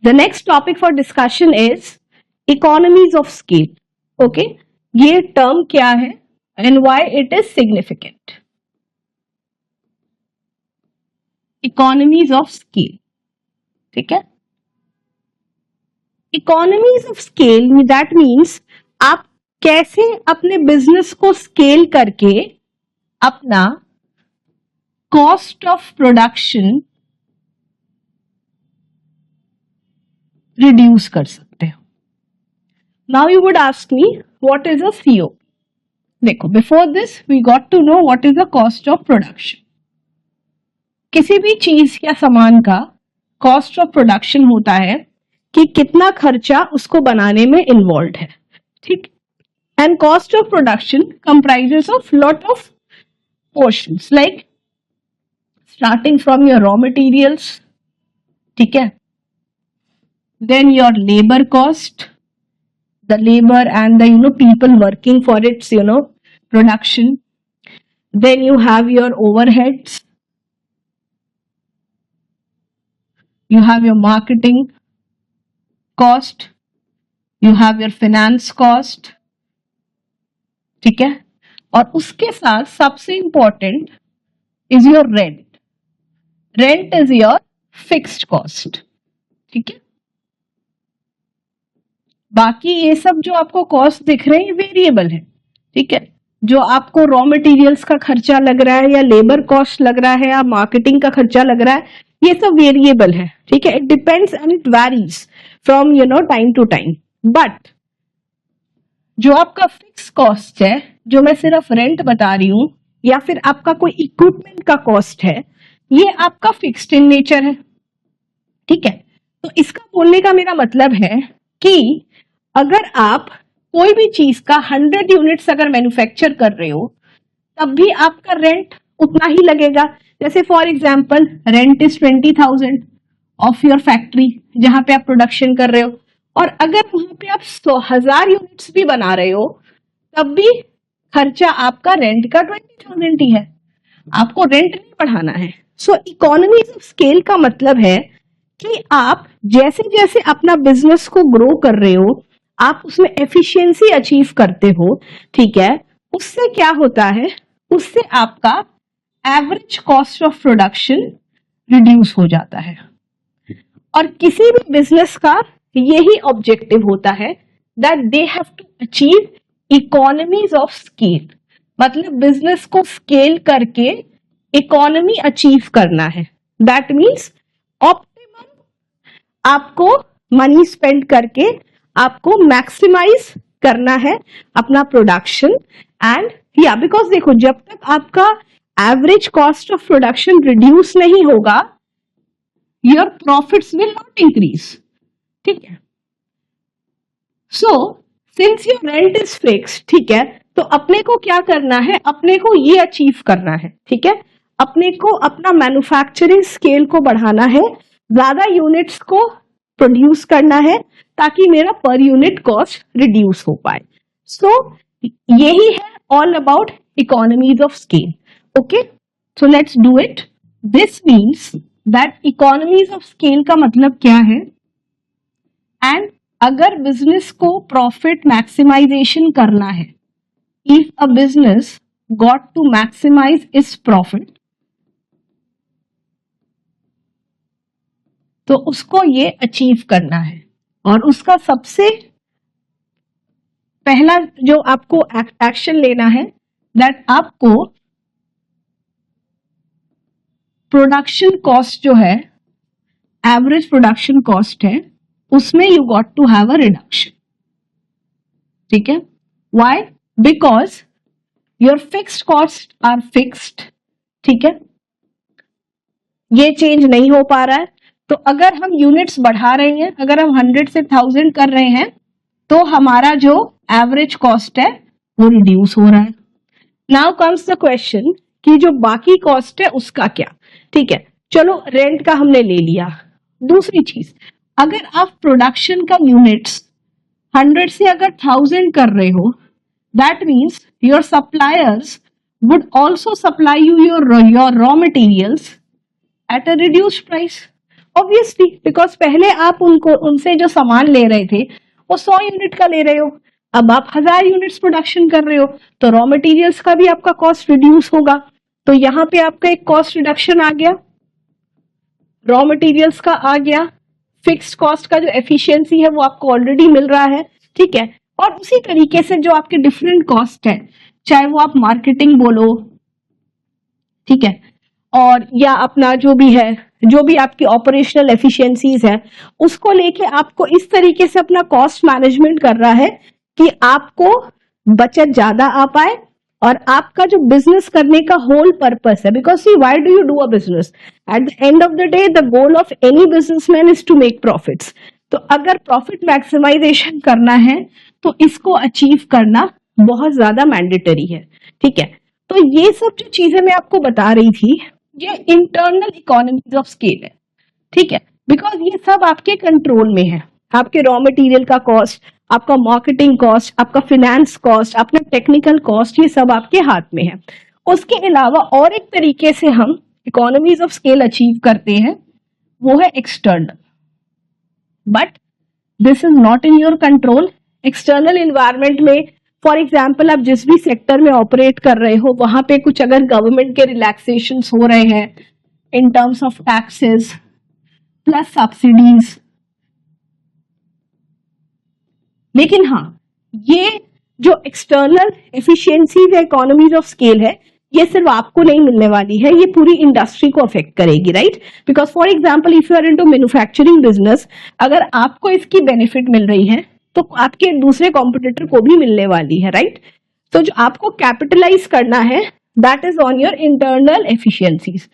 The next topic for discussion is economies of scale. Okay, ये term क्या है and why it is significant? Economies of scale. ठीक है, economies of scale that means आप कैसे अपने बिजनेस को स्केल करके अपना कॉस्ट ऑफ प्रोडक्शन रिड्यूस कर सकते हो. Now you would ask me what is a CO. देखो, before this we got to know what is the cost of production. किसी भी चीज या सामान का कॉस्ट ऑफ प्रोडक्शन होता है कि कितना खर्चा उसको बनाने में इन्वॉल्व है. ठीक, and cost of production comprises of lot of portions like starting from your raw materials. ठीक है, then your labor cost, the labor and the people working for its production. Then you have your overheads, you have your marketing cost, you have your finance cost. ठीक है, और उसके साथ सबसे important is your rent. Rent is your fixed cost. ठीक है, बाकी ये सब जो आपको कॉस्ट दिख रहे हैं वेरिएबल है. ठीक है, जो आपको रॉ मटेरियल्स का खर्चा लग रहा है या लेबर कॉस्ट लग रहा है या मार्केटिंग का खर्चा लग रहा है, ये सब वेरिएबल है. ठीक है, it depends and it varies from time to time. But जो आपका फिक्स कॉस्ट है, जो मैं सिर्फ रेंट बता रही हूं, या फिर आपका कोई इक्विपमेंट का कॉस्ट है, ये आपका फिक्स्ड इन नेचर है. ठीक है, तो इसका बोलने का मेरा मतलब है कि अगर आप कोई भी चीज का 100 यूनिट्स अगर मैन्युफैक्चर कर रहे हो, तब भी आपका रेंट उतना ही लगेगा. जैसे for example rent is 20,000 of your factory जहां पे आप प्रोडक्शन कर रहे हो, और अगर वहां पे आप 100,000 यूनिट्स भी बना रहे हो, तब भी खर्चा आपका रेंट का 20,000 ही है. आपको रेंट नहीं बढ़ाना है. सो इकोनॉमीज ऑफ स्केल का मतलब है कि आप जैसे जैसे अपना बिजनेस को ग्रो कर रहे हो, आप उसमें एफिशिएंसी अचीव करते हो. ठीक है, उससे क्या होता है, उससे आपका average cost of production reduce हो जाता है. और किसी भी बिजनेस का यही ऑब्जेक्टिव होता है that they have to achieve economies of scale. मतलब बिजनेस को स्केल करके इकोनॉमी अचीव करना है. दैट मीन्स ऑप्टिमम आपको मनी स्पेंड करके आपको मैक्सिमाइज करना है अपना प्रोडक्शन. एंड या बिकॉज देखो, जब तक आपका average cost of production reduce नहीं होगा, your profits will not increase. ठीक है, so since your rent is fixed, ठीक है, तो अपने को क्या करना है, अपने को ये अचीव करना है. ठीक है, अपने को अपना मैन्युफैक्चरिंग स्केल को बढ़ाना है, ज्यादा यूनिट्स को प्रोड्यूस करना है ताकि मेरा पर यूनिट कॉस्ट रिड्यूस हो पाए. सो यही है all about economies of scale. Okay, so let's do it. This means that economies of scale का मतलब क्या है, एंड अगर बिजनेस को प्रॉफिट मैक्सिमाइजेशन करना है, if a business got to maximise its profit, तो उसको ये अचीव करना है. और उसका सबसे पहला जो आपको एक्शन लेना है, दैट आपको प्रोडक्शन कॉस्ट जो है, एवरेज प्रोडक्शन कॉस्ट है, उसमें you got to have a reduction. ठीक है, why? Because your fixed cost are fixed. ठीक है, ये चेंज नहीं हो पा रहा है. तो अगर हम यूनिट्स बढ़ा रहे हैं, अगर हम 100 से 1000 कर रहे हैं, तो हमारा जो एवरेज कॉस्ट है वो रिड्यूस हो रहा है. नाउ कम्स द क्वेश्चन कि जो बाकी कॉस्ट है उसका क्या. ठीक है, चलो रेंट का हमने ले लिया. दूसरी चीज, अगर आप प्रोडक्शन का यूनिट्स 100 से अगर 1000 कर रहे हो, that means your suppliers would also supply you your raw materials at a reduced price. Obviously, because पहले आप उनसे जो सामान ले रहे थे वो 100 यूनिट का ले रहे हो, अब आप 1000 यूनिट्स प्रोडक्शन कर रहे हो, तो रॉ मटेरियल्स का भी आपका कॉस्ट रिड्यूस होगा। तो यहाँ पे आपका एक कॉस्ट रिडक्शन आ गया, रॉ मटेरियल्स का आ गया, फिक्स्ड कॉस्ट का जो एफिशिएंसी है वो आपको ऑलरेडी मिल रहा है, ठीक है। और उसी तरीके से जो आपके डिफरेंट कॉस्ट है, चाहे वो आप मार्केटिंग बोलो, ठीक है, और या अपना जो भी है, जो भी आपकी ऑपरेशनल एफिशिएंसीज है, उसको लेके आपको इस तरीके से अपना कॉस्ट मैनेजमेंट कर रहा है कि आपको बचत ज्यादा आ पाए और आपका जो बिजनेस करने का होल पर्पस है, because see why do you do a business, at the end of the day the goal of any businessman is to make profits. तो अगर प्रॉफिट मैक्सिमाइजेशन करना है तो इसको अचीव करना बहुत ज्यादा मैंडेटरी है, ठीक है। तो ये सब जो चीजें मैं आपको बता रही थी, ये इंटरनल इकोनॉमीज ऑफ स्केल है, ठीक है, बिकॉज ये सब आपके कंट्रोल में है। आपके रॉ मटेरियल का कॉस्ट, आपका मार्केटिंग कॉस्ट, आपका फिनेंस कॉस्ट, अपना टेक्निकल कॉस्ट, ये सब आपके हाथ में है। उसके अलावा और एक तरीके से हम इकोनॉमीज ऑफ स्केल अचीव करते हैं, वो है external, but this is not in your control. External environment में फॉर एग्जाम्पल आप जिस भी सेक्टर में ऑपरेट कर रहे हो, वहां पे कुछ अगर गवर्नमेंट के रिलैक्सेशंस हो रहे हैं in terms of taxes plus subsidies, लेकिन हाँ, ये जो एक्सटर्नल एफिशिएंसीज या इकोनॉमीज ऑफ स्केल है, ये सिर्फ आपको नहीं मिलने वाली है, ये पूरी इंडस्ट्री को अफेक्ट करेगी, right. Because for example if you are into manufacturing business, अगर आपको इसकी बेनिफिट मिल रही है तो आपके दूसरे कॉम्पिटिटर को भी मिलने वाली है, राइट। तो जो आपको कैपिटलाइज करना है that is on your internal efficiencies.